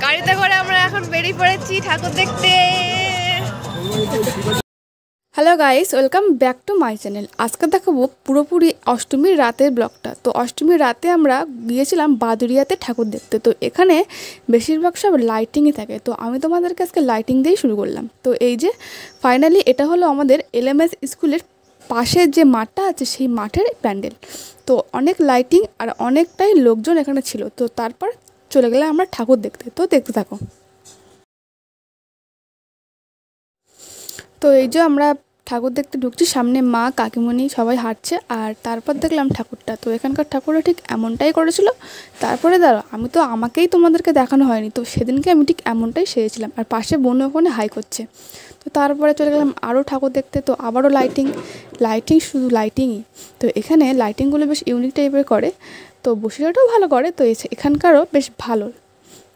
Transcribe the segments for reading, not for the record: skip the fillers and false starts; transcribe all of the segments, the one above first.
গাড়িতে করে আমরা এখন বেরিয়ে পড়েছি ঠাকুর দেখতে। Hello guys, welcome back to my channel. আজকে দেখাবো পুরোপুরি অষ্টমীর রাতের ব্লগটা। তো অষ্টমীর রাতে আমরা গিয়েছিলাম বাদুড়িয়াতে ঠাকুর দেখতে। তো এখানে বেশিরভাগ সব লাইটিংই থাকে, তো আমি তোমাদেরকে আজকে লাইটিং দিয়েই শুরু করলাম। তো এই যে ফাইনালি এটা হলো আমাদের এলএমএস স্কুলের পাশের যে মাঠটা আছে সেই মাঠের প্যান্ডেল। তো অনেক লাইটিং আর অনেকটাই লোকজন এখানে ছিল। তো তারপর চলে গেলাম আমরা ঠাকুর দেখতে। তো দেখতে থাকো। তো এই যে আমরা ঠাকুর দেখতে ঢুকছি, সামনে মা কাকিমণি সবাই হাঁটছে, আর তারপর দেখলাম ঠাকুরটা। তো এখানকার ঠাকুরও ঠিক এমনটাই করেছিল। তারপরে আমি তো আমাকেই তোমাদেরকে দেখানো হয়নি, তো সেদিনকে আমি ঠিক এমনটাই সেরেছিলাম। আর পাশে বোন ওখানে হাই করছে। তো তারপরে চলে গেলাম আরও ঠাকুর দেখতে। তো আবারও লাইটিং শুধু লাইটিংই। তো এখানে লাইটিংগুলো বেশ ইউনিক টাইপের করে। তো বসিরহাটও ভালো করে, তো এখানকারও বেশ ভালো।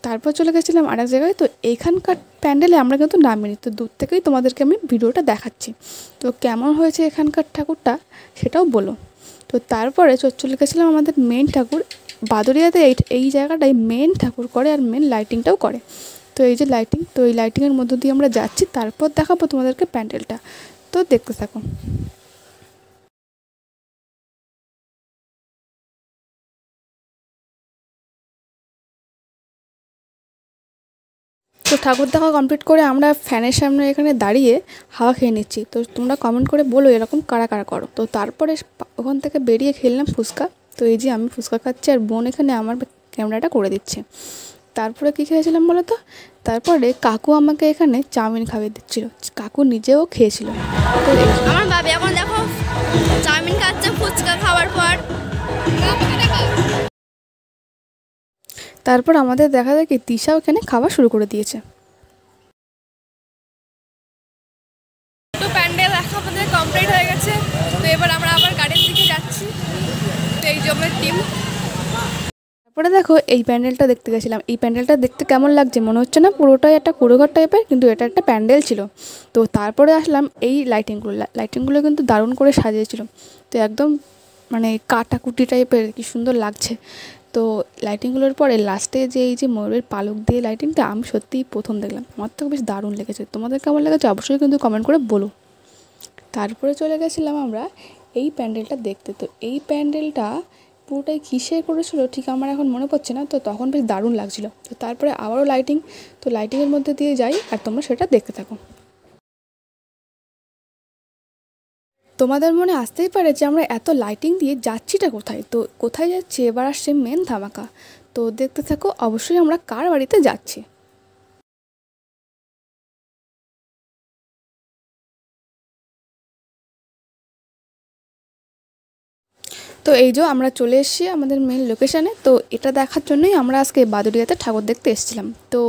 তারপর চলে গেছিলাম আর এক জায়গায়। তো এইখানকার প্যান্ডেলে আমরা কিন্তু নামিনি, তো দূর থেকেই তোমাদেরকে আমি ভিডিওটা দেখাচ্ছি। তো কেমন হয়েছে এখানকার ঠাকুরটা সেটাও বলো। তো তারপরে চলে গেছিলাম আমাদের মেন ঠাকুর বাদুড়িয়াতে। এই জায়গাটায় মেন ঠাকুর করে আর মেন লাইটিংটাও করে। তো এই যে লাইটিং, তো এই লাইটিংয়ের মধ্য দিয়ে আমরা যাচ্ছি। তারপর দেখাবো তোমাদেরকে প্যান্ডেলটা। তো দেখতে থাকো। তো ঠাকুর দেখা কমপ্লিট করে আমরা ফ্যানের সামনে এখানে দাঁড়িয়ে হাওয়া খেয়ে নিচ্ছি। তো তোমরা কমেন্ট করে বলো এরকম কারা কারা করো। তো তারপরে ওখান থেকে বেরিয়ে খেললাম ফুচকা। তো এই যে আমি ফুচকা খাচ্ছি আর বোন এখানে আমার ক্যামেরাটা করে দিচ্ছে। তারপরে কী খেয়েছিলাম বলো তো? তারপরে কাকু আমাকে এখানে চাউমিন খাইয়ে দিচ্ছিল। কাকু নিজেও খেয়েছিল। তো আমার বাবা এখন দেখো চাউমিন খাচ্ছে ফুচকা খাওয়ার পর। তারপর আমাদের দেখা যায় কি তিশাও এখানে খাওয়া শুরু করে দিয়েছে। তো প্যান্ডেল দেখা আমাদের কমপ্লিট হয়ে গেছে। তো এবার আমরা আবার গাড়ির দিকে যাচ্ছি। তো এই যে আমাদের টিম। তারপরে দেখো এই প্যান্ডেলটা দেখতে গেছিলাম। এই প্যান্ডেলটা দেখতে কেমন লাগছে মনে হচ্ছে না পুরোটাই একটা কুড়োঘর টাইপের, কিন্তু এটা একটা প্যান্ডেল ছিল। তো তারপরে আসলাম এই লাইটিংগুলো কিন্তু দারুণ করে সাজিয়েছিল। তো একদম মানে কাটাকুটি টাইপের, কি সুন্দর লাগছে। তো লাইটিংগুলোর পরে লাস্টে যে এই যে ময়ূরের পালক দিয়ে লাইটিংটা আমি সত্যিই প্রথম দেখলাম। আমার তো বেশ দারুণ লেগেছে। তোমাদের কেমন লেগেছে অবশ্যই কিন্তু কমেন্ট করে বলো। তারপরে চলে গেছিলাম আমরা এই প্যান্ডেলটা দেখতে। তো এই প্যান্ডেলটা পুরোটাই কিসের করেছিল ঠিক আমার এখন মনে পড়ছে না। তো তখন বেশ দারুণ লাগছিল। তো তারপরে আবারও লাইটিং। তো লাইটিংয়ের মধ্যে দিয়ে যাই আর তোমরা সেটা দেখতে থাকো। তোমাদের মনে আসতেই পারে যে আমরা এত লাইটিং দিয়ে যাচ্ছিটা কোথায়। তো কোথায় যাচ্ছি এবার আসছে মেন ধামাকা। তো দেখতে থাকো অবশ্যই আমরা কার বাড়িতে যাচ্ছি। তো এই যে আমরা চলে এসেছি আমাদের মেন লোকেশানে। তো এটা দেখার জন্যই আমরা আজকে বাদুড়িয়াতে ঠাকুর দেখতে এসেছিলাম। তো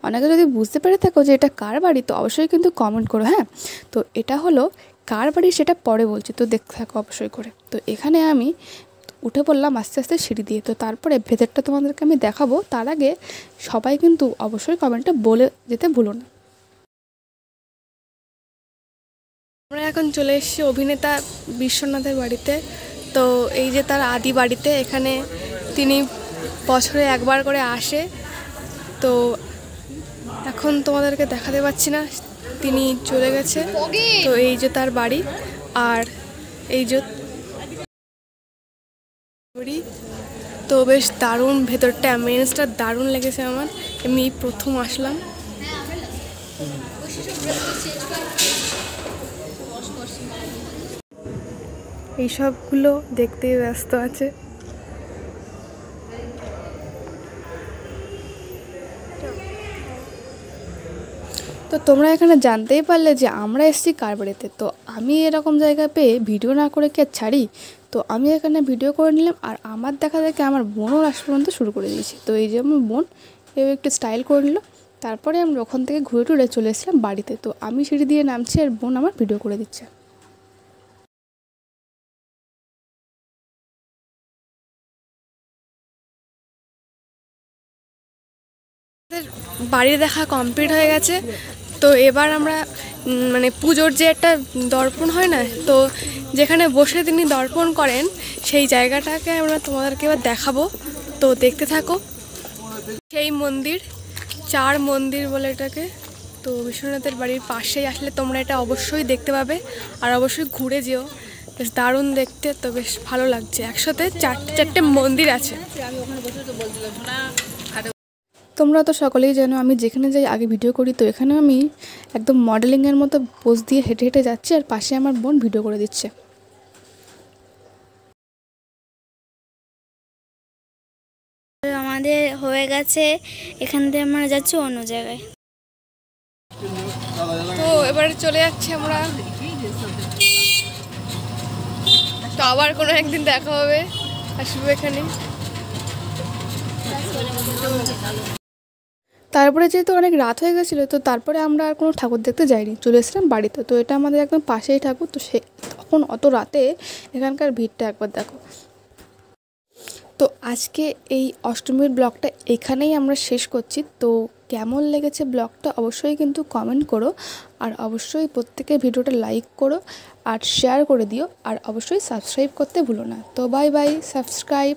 অনেকে যদি বুঝতে পেরে থাকো যে এটা কার বাড়ি তো অবশ্যই কিন্তু কমেন্ট করো। হ্যাঁ, তো এটা হলো কার বাড়ি সেটা পরে বলছি, তো দেখতে থাকো অবশ্যই করে। তো এখানে আমি উঠে পড়লাম আস্তে আস্তে সিঁড়ি দিয়ে। তো তারপরে ভেতরটা তোমাদেরকে আমি দেখাবো। তার আগে সবাই কিন্তু অবশ্যই কমেন্টে বলে যেতে ভুলো না। আমরা এখন চলে এসেছি অভিনেতা বিশ্বনাথের বাড়িতে। তো এই যে তার আদি বাড়িতে, এখানে তিনি বছরে একবার করে আসে। তো এখন তোমাদেরকে দেখাতে পাচ্ছি না, তিনি চলে গেছে। তো এই যে তার বাড়ি, আর এই যে বাড়ি। তো বেশ দারুণ, ভেতরটা অ্যাম্বিয়েন্সটা দারুণ লেগেছে আমার। আমি প্রথম আসলাম। এইসবগুলো দেখতে ব্যস্ত আছে। তো তোমরা এখানে জানতেই পারলে যে আমরা এসেছি কার বাড়িতে। তো আমি এরকম জায়গা পেয়ে ভিডিও না করে কি আর ছাড়ি। তো আমি এখানে ভিডিও করে নিলাম, আর আমার দেখা দেখে আমার বোনও লাস্ট পর্যন্ত শুরু করে দিয়েছি। তো এই যে আমার বোন এও একটু স্টাইল করে নিল। তারপরে আমরা ওখান থেকে ঘুরে টুরে চলে এসেছিলাম বাড়িতে। তো আমি সিঁড়ি দিয়ে নামছি আর বোন আমার ভিডিও করে দিচ্ছে। বাড়ি দেখা কমপ্লিট হয়ে গেছে। তো এবার আমরা মানে পুজোর যে একটা দর্পণ হয় না, তো যেখানে বসে তিনি দর্পণ করেন সেই জায়গাটাকে আমরা তোমাদেরকে এবার দেখাবো। তো দেখতে থাকো। সেই মন্দির, চার মন্দির বলে এটাকে। তো বিশ্বনাথের বাড়ির পাশেই আসলে তোমরা এটা অবশ্যই দেখতে পাবে, আর অবশ্যই ঘুরে যেও, বেশ দারুণ দেখতে। তো বেশ ভালো লাগছে, একসাথে চারটে মন্দির আছে। তোমরা তো সকলেই জানো আমি যেখানে যাই আগে ভিডিও করি, তো এখানে আমি একদম মডেলিংয়ের মতো পোজ দিয়ে হেঁটে হেঁটে যাচ্ছি, আর পাশে আমার বোন ভিডিও করে দিচ্ছে। আমাদের হয়ে গেছে, এখান থেকে আমরা যাচ্ছি অন্য জায়গায়। তো এবারে চলে যাচ্ছি আমরা, তো আবার কোনো একদিন দেখা হবে, আসবো এখানে। তারপরে যেহেতু অনেক রাত হয়ে গেছিলো, তো তারপরে আমরা আর কোনো ঠাকুর দেখতে যাইনি, চলে এসেছিলাম বাড়িতে। তো এটা আমাদের একদম পাশেই ঠাকুর, তো সে তখন অত রাতে এখানকার ভিড়টা একবার দেখো। তো আজকে এই অষ্টমীর ব্লগটা এখানেই আমরা শেষ করছি। তো কেমন লেগেছে ব্লগটা অবশ্যই কিন্তু কমেন্ট করো, আর অবশ্যই প্রত্যেকের ভিডিওটা লাইক করো আর শেয়ার করে দিও, আর অবশ্যই সাবস্ক্রাইব করতে ভুলো না। তো বাই বাই, সাবস্ক্রাইব।